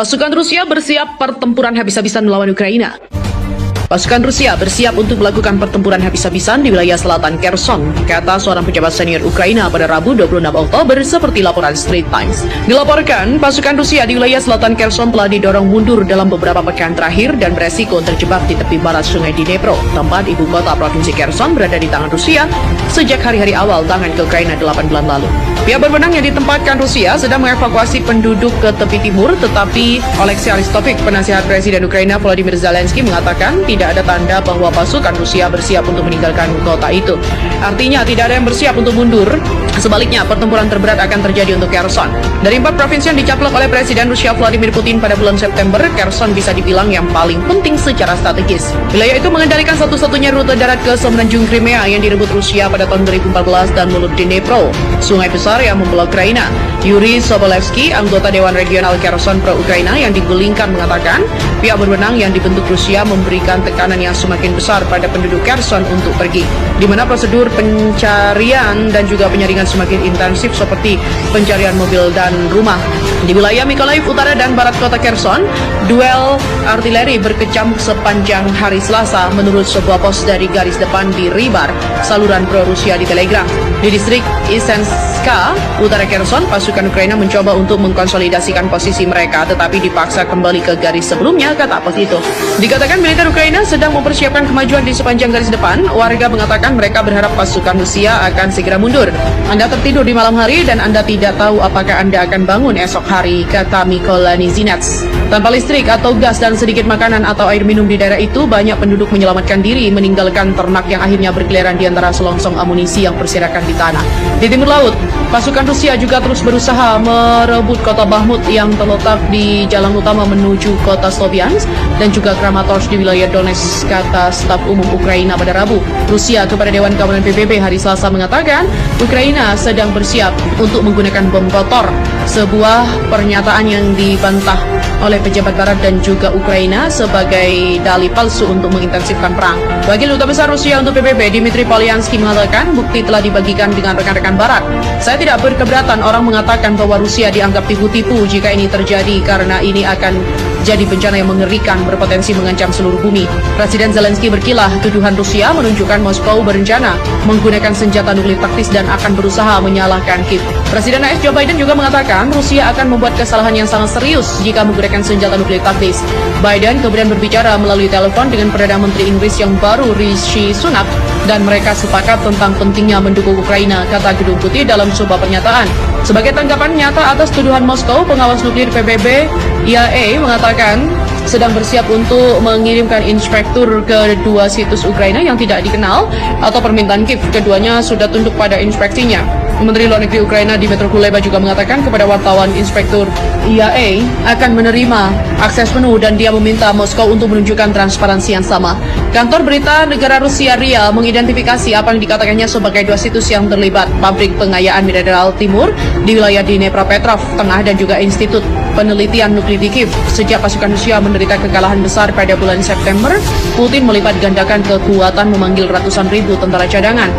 Pasukan Rusia bersiap pertempuran habis-habisan melawan Ukraina. Pasukan Rusia bersiap untuk melakukan pertempuran habis-habisan di wilayah selatan Kherson, kata seorang pejabat senior Ukraina pada Rabu 26 Oktober seperti laporan Straits Times. Dilaporkan, pasukan Rusia di wilayah selatan Kherson telah didorong mundur dalam beberapa pekan terakhir dan beresiko terjebak di tepi barat sungai Dnipro, tempat ibu kota provinsi Kherson berada di tangan Rusia sejak hari-hari awal tangan ke Ukraina 8 bulan lalu. Pihak berwenang yang ditempatkan Rusia sedang mengevakuasi penduduk ke tepi timur, tetapi Oleksiy Arestovich, penasihat Presiden Ukraina Volodymyr Zelensky, mengatakan tidak ada tanda bahwa pasukan Rusia bersiap untuk meninggalkan kota itu. Artinya tidak ada yang bersiap untuk mundur. Sebaliknya, pertempuran terberat akan terjadi untuk Kherson. Dari 4 provinsi yang dicaplok oleh Presiden Rusia Vladimir Putin pada bulan September, Kherson bisa dibilang yang paling penting secara strategis. Wilayah itu mengendalikan satu-satunya rute darat ke semenanjung Crimea yang direbut Rusia pada tahun 2014 dan mulut Dnipro, sungai besar yang membelah Ukraina. Yuri Sobolevsky, anggota Dewan Regional Kherson pro-Ukraina yang digulingkan, mengatakan pihak berwenang yang dibentuk Rusia memberikan tekanan yang semakin besar pada penduduk Kherson untuk pergi, di mana prosedur pencarian dan juga penyaringan semakin intensif seperti pencarian mobil dan rumah. Di wilayah Mykolaiv Utara dan Barat kota Kherson, duel artileri berkecamuk sepanjang hari Selasa menurut sebuah pos dari garis depan di Rybar, saluran pro-Rusia di Telegram. Di distrik Isenska, utara Kherson, pasukan Ukraina mencoba untuk mengkonsolidasikan posisi mereka, tetapi dipaksa kembali ke garis sebelumnya, kata pos itu. Dikatakan militer Ukraina sedang mempersiapkan kemajuan di sepanjang garis depan. Warga mengatakan mereka berharap pasukan Rusia akan segera mundur. Anda tertidur di malam hari dan Anda tidak tahu apakah Anda akan bangun esok hari, kata Mykola Nizinets. Tanpa listrik atau gas dan sedikit makanan atau air minum di daerah itu, banyak penduduk menyelamatkan diri meninggalkan ternak yang akhirnya berkeliaran di antara selongsong amunisi yang berserakan di tanah. Di timur laut, pasukan Rusia juga terus berusaha merebut kota Bakhmut yang terletak di jalan utama menuju kota Sloviansk dan juga Kramatorsk di wilayah Donetsk, kata staf umum Ukraina pada Rabu. Rusia kepada Dewan Keamanan PBB hari Selasa mengatakan Ukraina sedang bersiap untuk menggunakan bom kotor, sebuah pernyataan yang dibantah oleh pejabat Barat dan juga Ukraina sebagai dalih palsu untuk mengintensifkan perang. Wakil Duta Besar Rusia untuk PBB, Dmitry Polyansky, mengatakan bukti telah dibagikan dengan rekan-rekan Barat. Saya tidak berkeberatan orang mengatakan bahwa Rusia dianggap tipu-tipu jika ini terjadi, karena ini akan jadi bencana yang mengerikan, berpotensi mengancam seluruh bumi. Presiden Zelensky berkilah tuduhan Rusia menunjukkan Moskow berencana menggunakan senjata nuklir taktis dan akan berusaha menyalahkan Kiev. Presiden AS Joe Biden juga mengatakan Rusia akan membuat kesalahan yang sangat serius jika menggunakan senjata nuklir taktis. Biden kemudian berbicara melalui telepon dengan Perdana Menteri Inggris yang baru, Rishi Sunak, dan mereka sepakat tentang pentingnya mendukung Ukraina, kata Gedung Putih dalam sebuah pernyataan. Sebagai tanggapan nyata atas tuduhan Moskow, pengawas nuklir PBB IAEA mengatakan sedang bersiap untuk mengirimkan inspektur ke 2 situs Ukraina yang tidak dikenal atau permintaan Kiev. Keduanya sudah tunduk pada inspeksinya. Menteri Luar Negeri Ukraina Dmytro Kuleba juga mengatakan kepada wartawan inspektur IAEA akan menerima akses penuh dan dia meminta Moskow untuk menunjukkan transparansi yang sama. Kantor berita negara Rusia RIA mengidentifikasi apa yang dikatakannya sebagai 2 situs yang terlibat, pabrik pengayaan mineral timur di wilayah Dnipropetrovsk Tengah dan juga Institut Penelitian Nuklir di Kiev. Sejak pasukan Rusia menderita kekalahan besar pada bulan September, Putin melipat gandakan kekuatan memanggil ratusan ribu tentara cadangan.